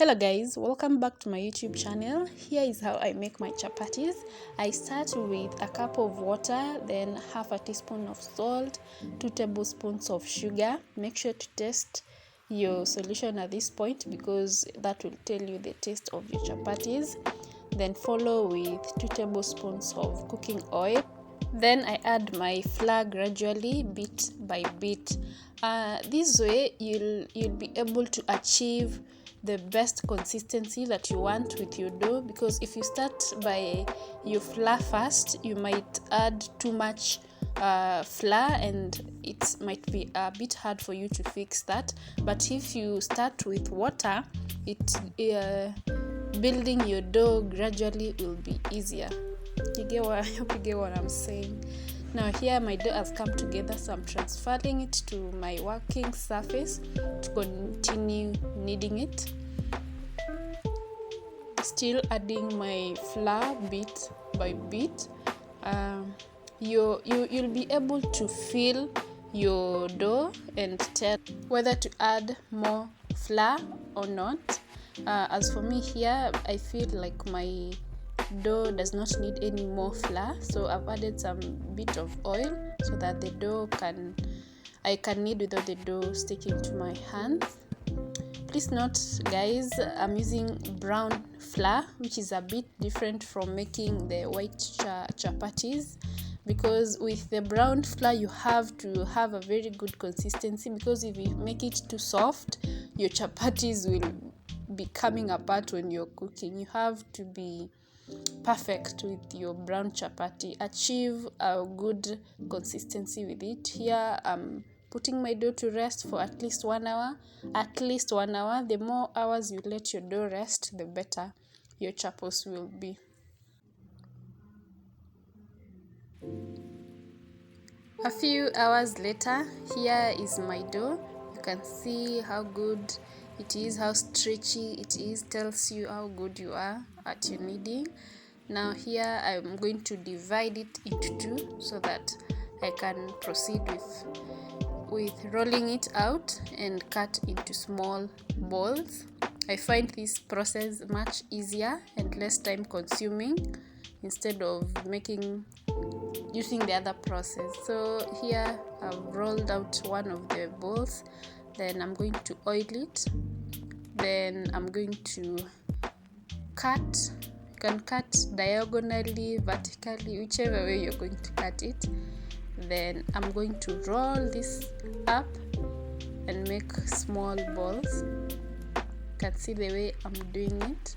Hello guys, welcome back to my YouTube channel. Here is how I make my chapatis. I start with a cup of water, then half a teaspoon of salt, 2 tablespoons of sugar. Make sure to test your solution at this point because that will tell you the taste of your chapatis. Then follow with 2 tablespoons of cooking oil. Then I add my flour gradually, bit by bit. This way you'll be able to achieve the best consistency that you want with your dough, because if you start by your flour first, you might add too much flour and it might be a bit hard for you to fix that. But if you start with water, building your dough gradually will be easier. I hope you get what I'm saying. Now here my dough has come together, so I'm transferring it to my working surface to continue kneading it. Still adding my flour bit by bit. You'll be able to feel your dough and tell whether to add more flour or not. As for me here, I feel like my dough does not need any more flour, so I've added some bit of oil so that I can knead without the dough sticking to my hands. Please note guys, I'm using brown flour, which is a bit different from making the white chapatis, because with the brown flour you have to have a very good consistency, because if you make it too soft, your chapatis will be coming apart when you're cooking. You have to be perfect with your brown chapati. Achieve a good consistency with it. Here I'm putting my dough to rest for at least 1 hour. The more hours you let your dough rest, the better your chapos will be. A few hours later, here is my dough. You can see how good it is, how stretchy it is. Tells you how good you are at your kneading. Now here I'm going to divide it into two so that I can proceed with rolling it out and cut into small balls. I find this process much easier and less time consuming instead of using the other process. So here I've rolled out one of the balls, then I'm going to oil it, then I'm going to cut. You can cut diagonally, vertically, whichever way you're going to cut it. Then I'm going to roll this up and make small balls. You can see the way I'm doing it.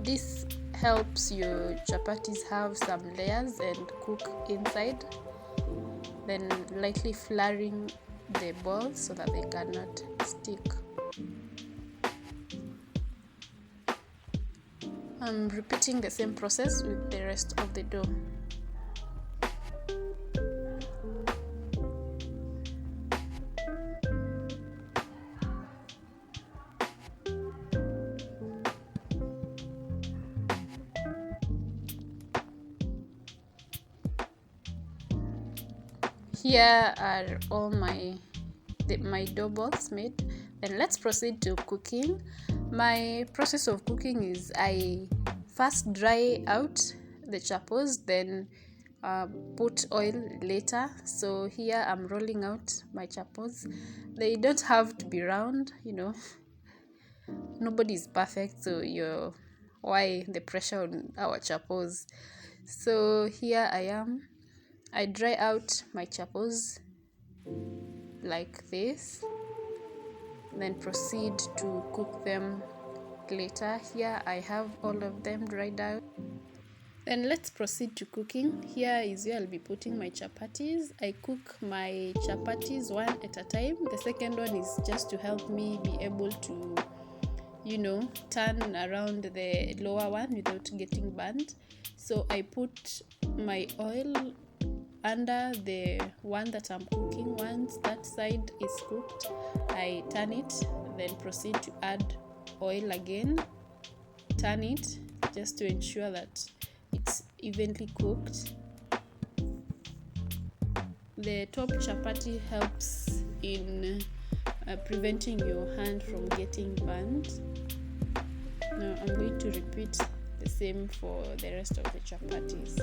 This helps your chapatis have some layers and cook inside. Then lightly flouring the balls so that they cannot stick. I'm repeating the same process with the rest of the dough. Here are all my dough balls made. Then let's proceed to cooking. My process of cooking is I first dry out the chapos, then put oil later. So here I'm rolling out my chapos. They don't have to be round, nobody is perfect, so why the pressure on our chapos? So here I dry out my chapos like this, then proceed to cook them later. Here I have all of them dried out. Then let's proceed to cooking. Here is where I'll be putting my chapatis. I cook my chapatis one at a time. The second one is just to help me be able to turn around the lower one without getting burnt. So I put my oil under the one that I'm cooking. Once that side is cooked, I turn it, then proceed to add oil again, turn it just to ensure that it's evenly cooked. The top chapati helps in preventing your hand from getting burnt. Now I'm going to repeat the same for the rest of the chapatis.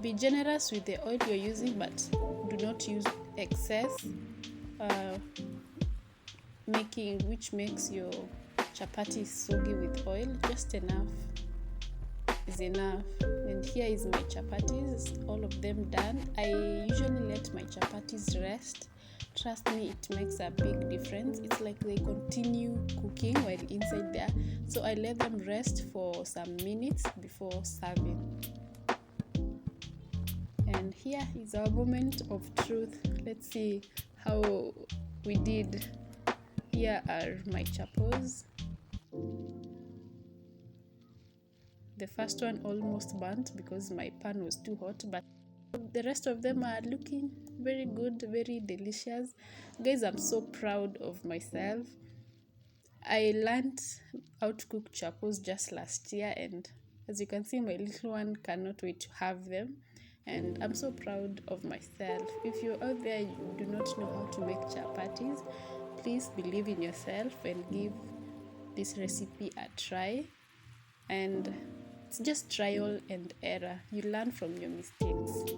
Be generous with the oil you're using, but do not use excess, which makes your chapati soggy with oil. Just enough is enough. And here is my chapatis, all of them done. I usually let my chapatis rest. Trust me, it makes a big difference. It's like they continue cooking while inside there. So I let them rest for some minutes before serving. And here is our moment of truth. Let's see how we did. Here are my chapos. The first one almost burnt because my pan was too hot, but the rest of them are looking very good, very delicious. Guys, I'm so proud of myself. I learned how to cook chapos just last year, and as you can see, my little one cannot wait to have them. And I'm so proud of myself. If you're out there, you do not know how to make chapatis, please believe in yourself and give this recipe a try. And it's just trial and error. You learn from your mistakes.